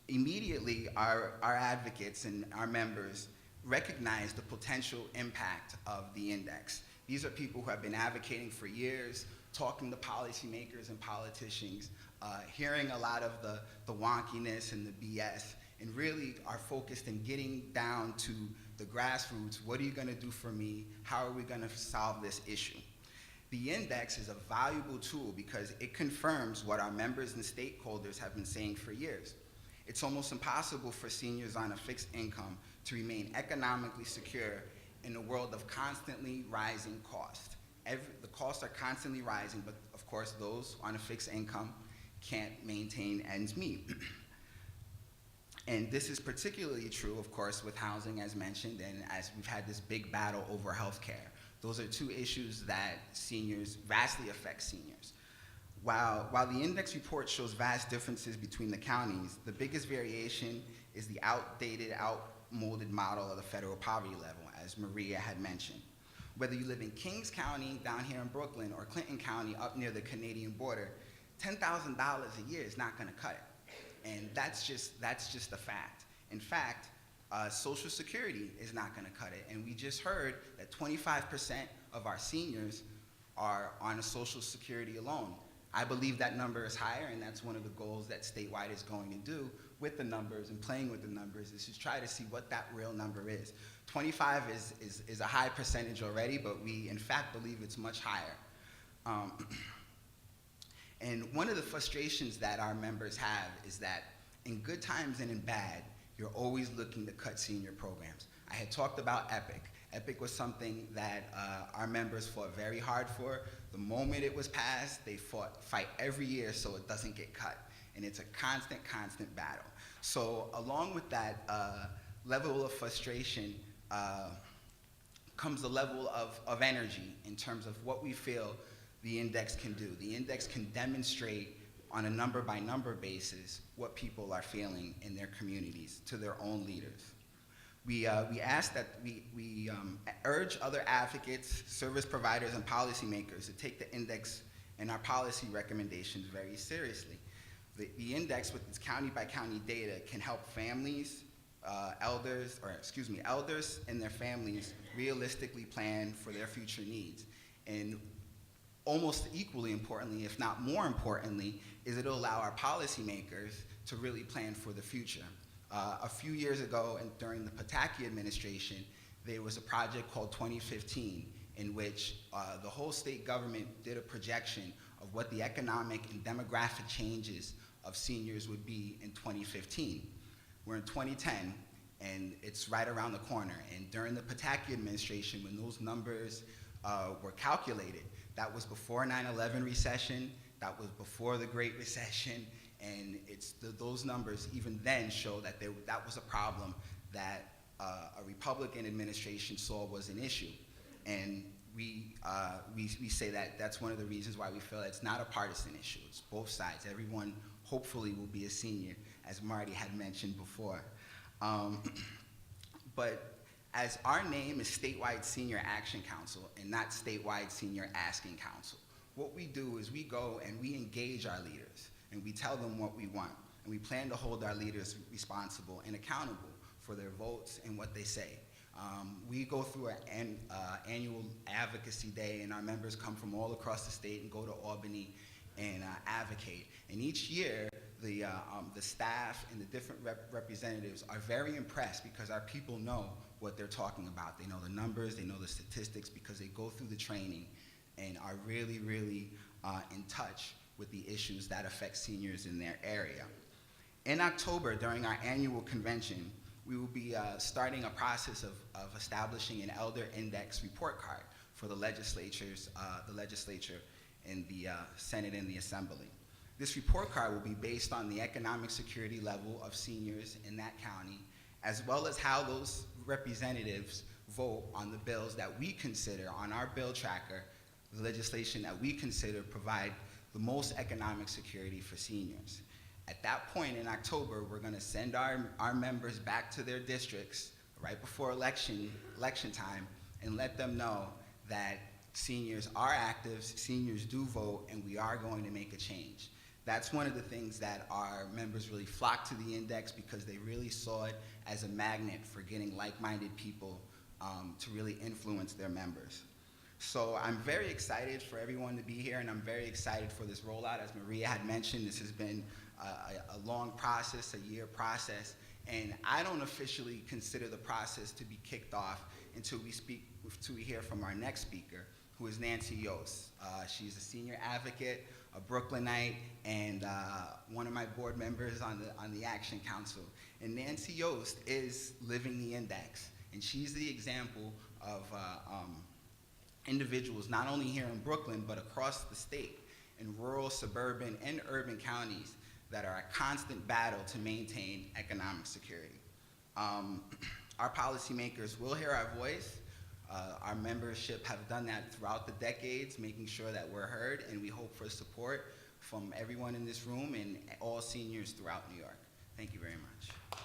Immediately, our advocates and our members recognize the potential impact of the index. These are people who have been advocating for years, talking to policymakers and politicians, hearing a lot of the wonkiness and the BS, and really are focused in getting down to the grassroots. What are you going to do for me? How are we going to solve this issue? The index is a valuable tool because it confirms what our members and stakeholders have been saying for years. It's almost impossible for seniors on a fixed income to remain economically secure in a world of constantly rising costs. The costs are constantly rising, but of course those on a fixed income can't maintain ends meet. And this is particularly true, of course, with housing, as mentioned, and as we've had this big battle over healthcare. Those are two issues that vastly affect seniors. While the index report shows vast differences between the counties, the biggest variation is the outdated, outmoded model of the federal poverty level, as Maria had mentioned. Whether you live in Kings County down here in Brooklyn or Clinton County up near the Canadian border, $10,000 a year is not going to cut it. And that's just a fact. In fact, Social Security is not going to cut it. And we just heard that 25% of our seniors are on a Social Security alone. I believe that number is higher, and that's one of the goals that Statewide is going to do with the numbers and playing with the numbers, is to try to see what that real number is. 25 is a high percentage already, but we in fact believe it's much higher. And one of the frustrations that our members have is that in good times and in bad, you're always looking to cut senior programs. I had talked about EPIC. EPIC was something that our members fought very hard for. The moment it was passed, they fight every year so it doesn't get cut. And it's a constant battle. So along with that level of frustration comes a level of energy in terms of what we feel the index can do. The index can demonstrate on a number by number basis what people are feeling in their communities to their own leaders. We ask that we urge other advocates, service providers, and policymakers to take the index and our policy recommendations very seriously. The index with its county by county data can help families, elders and their families realistically plan for their future needs. And almost equally importantly, if not more importantly, is it'll allow our policymakers to really plan for the future. A few years ago, and during the Pataki administration, there was a project called 2015, in which the whole state government did a projection of what the economic and demographic changes of seniors would be in 2015. We're in 2010, and it's right around the corner. And during the Pataki administration, when those numbers were calculated, that was before 9/11 recession, that was before the Great Recession, and those numbers even then show that that was a problem that a Republican administration saw was an issue. And we say that that's one of the reasons why we feel it's not a partisan issue. It's both sides. Everyone hopefully will be a senior, as Marty had mentioned before. But as our name is Statewide Senior Action Council and not Statewide Senior Asking Council, what we do is we go and we engage our leaders and we tell them what we want. And we plan to hold our leaders responsible and accountable for their votes and what they say. We go through an annual advocacy day, and our members come from all across the state and go to Albany and advocate. And each year, the staff and the different representatives are very impressed because our people know what they're talking about. They know the numbers, they know the statistics, because they go through the training and are really, really in touch with the issues that affect seniors in their area. In October, during our annual convention, we will be starting a process of establishing an elder index report card for the legislature and the Senate and the Assembly. This report card will be based on the economic security level of seniors in that county, as well as how those representatives vote on the bills that we consider on our bill tracker, the legislation that we consider provide the most economic security for seniors. At that point in October, we're going to send our members back to their districts right before election time and let them know that seniors are active, seniors do vote, and we are going to make a change. That's one of the things that our members really flocked to the index because they really saw it as a magnet for getting like-minded people to really influence their members. So I'm very excited for everyone to be here, and I'm very excited for this rollout. As Maria had mentioned, this has been a long process, a year process, and I don't officially consider the process to be kicked off until we hear from our next speaker, who is Nancy Yost. She's a senior advocate, a Brooklynite, and one of my board members on the Action Council. And Nancy Yost is living the index, and she's the example of individuals, not only here in Brooklyn, but across the state, in rural, suburban, and urban counties that are a constant battle to maintain economic security. Our policymakers will hear our voice. Our membership have done that throughout the decades, making sure that we're heard, and we hope for support from everyone in this room and all seniors throughout New York. Thank you very much.